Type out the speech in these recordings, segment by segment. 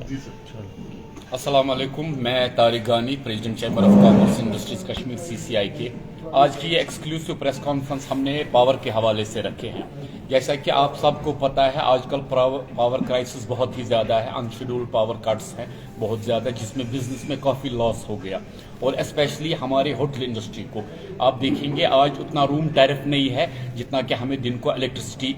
जी sir. अस्सलाम वालेकुम, मैं तारिक गानी, president chamber of commerce industries Kashmir CCI के। आज की ये एक्सक्लूसिव प्रेस कॉन्फ्रेंस हमने पावर के हवाले से रखे हैं। जैसा कि आप सबको पता है, आजकल पावर क्राइसिस बहुत ही ज़्यादा है, अनशेड्यूल्ड पावर कट्स हैं बहुत ज़्यादा, जिसमें बिजनेस में काफ़ी लॉस हो गया। और स्पेशली हमारे होटल इंडस्ट्री को आप देखेंगे आज उतना रूम टैरिफ नहीं है जितना कि हमें दिन को इलेक्ट्रिसिटी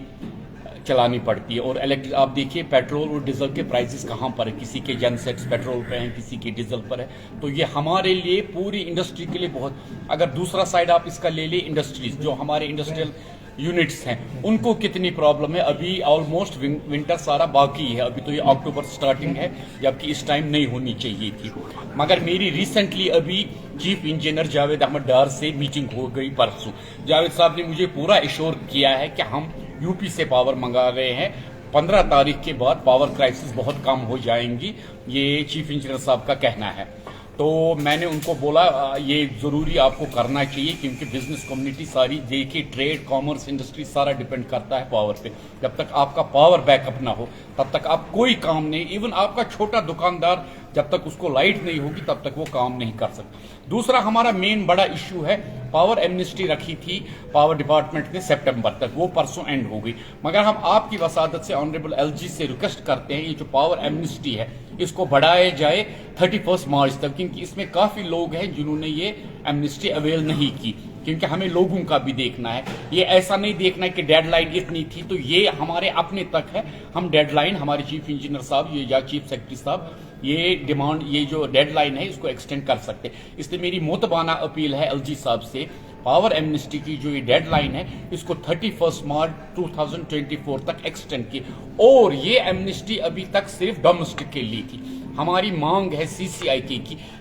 चलानी पड़ती है। और आप देखिए पेट्रोल और डीजल के प्राइसेस कहाँ पर है, किसी के जनसेट्स पेट्रोल पे हैं, किसी के डीजल पर है। तो ये हमारे लिए पूरी इंडस्ट्री के लिए बहुत, अगर दूसरा साइड आप इसका ले लें, इंडस्ट्रीज जो हमारे इंडस्ट्रियल यूनिट्स हैं उनको कितनी प्रॉब्लम है। अभी ऑलमोस्ट विंटर सारा बाकी है, अभी तो ये अक्टूबर स्टार्टिंग है, जबकि इस टाइम नहीं होनी चाहिए थी। मगर मेरी रिसेंटली अभी चीफ इंजीनियर जावेद अहमद डार से मीटिंग हो गई परसों। जावेद साहब ने मुझे पूरा एश्योर किया है कि हम यूपी से पावर मंगा रहे हैं, 15 तारीख के बाद पावर क्राइसिस बहुत कम हो जाएंगी, ये चीफ इंजीनियर साहब का कहना है। तो मैंने उनको बोला ये ज़रूरी आपको करना चाहिए, क्योंकि बिजनेस कम्युनिटी सारी देखिए, ट्रेड कॉमर्स इंडस्ट्री सारा डिपेंड करता है पावर पे। जब तक आपका पावर बैकअप ना हो तब तक आप कोई काम नहीं, इवन आपका छोटा दुकानदार जब तक उसको लाइट नहीं होगी तब तक वो काम नहीं कर सकता। दूसरा हमारा मेन बड़ा इश्यू है, पावर एमनेस्टी रखी थी पावर डिपार्टमेंट ने सितंबर तक, वो परसों एंड हो गई। मगर हम आपकी वसादत से ऑनरेबल LG से रिक्वेस्ट करते हैं, ये जो पावर एमनेस्टी है इसको बढ़ाया जाए 31 मार्च तक, क्योंकि इसमें काफ़ी लोग हैं जिन्होंने ये एमनेस्टी अवेल नहीं की। क्योंकि हमें लोगों का भी देखना है, ये ऐसा नहीं देखना है कि डेडलाइन इतनी थी तो ये हमारे अपने तक है। हम डेडलाइन, हमारे चीफ इंजीनियर साहब ये या चीफ सेक्रेटरी साहब ये डिमांड, ये जो डेडलाइन है इसको एक्सटेंड कर सकते हैं। इसलिए मेरी मोतबाना अपील है LG साहब से, पावर एमनेस्टी की जो ये डेडलाइन है इसको 31 मार्च 2024 तक एक्सटेंड की। और ये एमनेस्टी अभी तक सिर्फ डोमेस्टिक के लिए थी। हमारी मांग है CCI की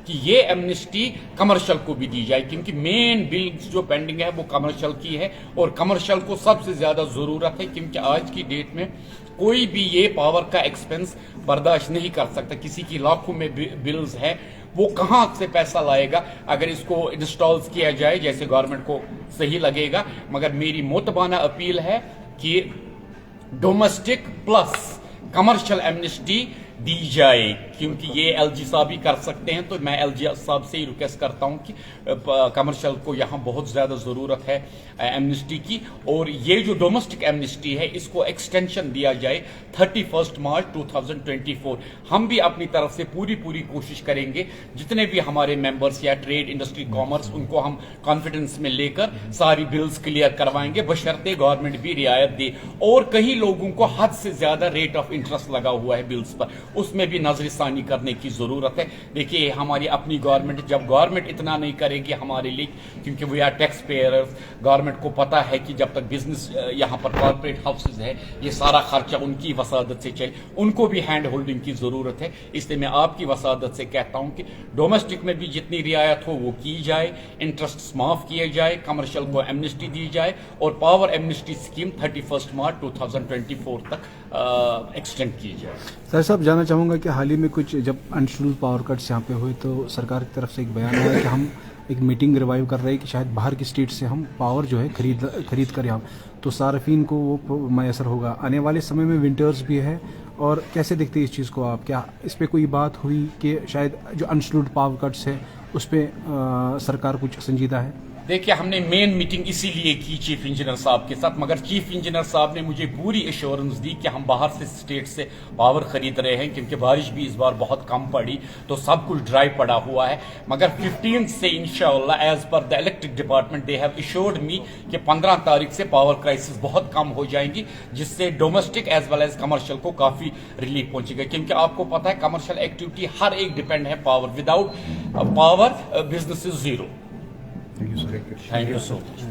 कि ये एमनेस्टी कमर्शियल को भी दी जाए, क्योंकि मेन बिल्स जो पेंडिंग है वो कमर्शियल की है, और कमर्शियल को सबसे ज्यादा जरूरत है, क्योंकि आज की डेट में कोई भी ये पावर का एक्सपेंस बर्दाश्त नहीं कर सकता। किसी की लाखों में बिल्स है, वो कहां से पैसा लाएगा अगर इसको इंस्टॉल किया जाए जैसे गवर्नमेंट को सही लगेगा। मगर मेरी मोतबाना अपील है कि डोमेस्टिक प्लस कमर्शियल एमनेस्टी दी जाए, क्योंकि ये LG साहब ही कर सकते हैं। तो मैं LG साहब से ही रिक्वेस्ट करता हूं कि कमर्शियल को यहाँ बहुत ज़्यादा ज़रूरत है एमनेस्टी की, और ये जो डोमेस्टिक एमनेस्टी है इसको एक्सटेंशन दिया जाए 31 मार्च 2024। हम भी अपनी तरफ से पूरी कोशिश करेंगे, जितने भी हमारे मेंबर्स या ट्रेड इंडस्ट्री कॉमर्स, उनको हम कॉन्फिडेंस में लेकर सारी बिल्स क्लियर करवाएंगे, बशर्ते गवर्नमेंट भी रियायत दे। और कई लोगों को हद से ज़्यादा रेट ऑफ इंटरेस्ट लगा हुआ है बिल्स पर, उसमें भी नजरसानी करने की जरूरत है। देखिए हमारी अपनी गवर्नमेंट, जब गवर्नमेंट इतना नहीं करेगी हमारे लिए, क्योंकि we are taxpayers, government को पता है कि जब तक बिजनेस यहाँ पर कॉर्पोरेट हाउसेज है ये सारा खर्चा उनकी वसादत से चले, उनको भी हैंड होल्डिंग की जरूरत है। इसलिए मैं आपकी वसादत से कहता हूं कि डोमेस्टिक में भी जितनी रियायत हो वो की जाए, इंटरेस्ट माफ किए जाए, कमर्शियल को एमनेस्टी दी जाए, और पावर एमनेस्टी स्कीम 31 मार्च 2024 तक एक्सटेंड की जाए। सर साहब, जानना चाहूँगा कि हाल ही में कुछ जब अनशेड्यूल्ड पावर कट्स यहाँ पे हुए तो सरकार की तरफ से एक बयान आया कि हम एक मीटिंग रिवाइव कर रहे हैं कि शायद बाहर की स्टेट से हम पावर जो है खरीद कर यहाँ, तो सार्फिन को वो मैसर होगा। आने वाले समय में विंटर्स भी है, और कैसे देखते हैं इस चीज़ को आप? क्या इस पर कोई बात हुई कि शायद जो अनशेड्यूल्ड पावर कट्स है उस पर सरकार कुछ संजीदा है? देखिए हमने मेन मीटिंग इसीलिए की चीफ इंजीनियर साहब के साथ, मगर चीफ इंजीनियर साहब ने मुझे पूरी एश्योरेंस दी कि हम बाहर से स्टेट से पावर खरीद रहे हैं, क्योंकि बारिश भी इस बार बहुत कम पड़ी तो सब कुछ ड्राई पड़ा हुआ है। मगर 15 से इंशाअल्लाह एज पर the electric department they have assured me कि 15 तारीख से पावर क्राइसिस बहुत कम हो जाएंगी, जिससे domestic as well as commercial को काफी रिलीफ पहुंचेगा। क्योंकि आपको पता है कमर्शियल एक्टिविटी हर एक डिपेंड है power, without power business is zero. Thank you, sir. Thank you so much.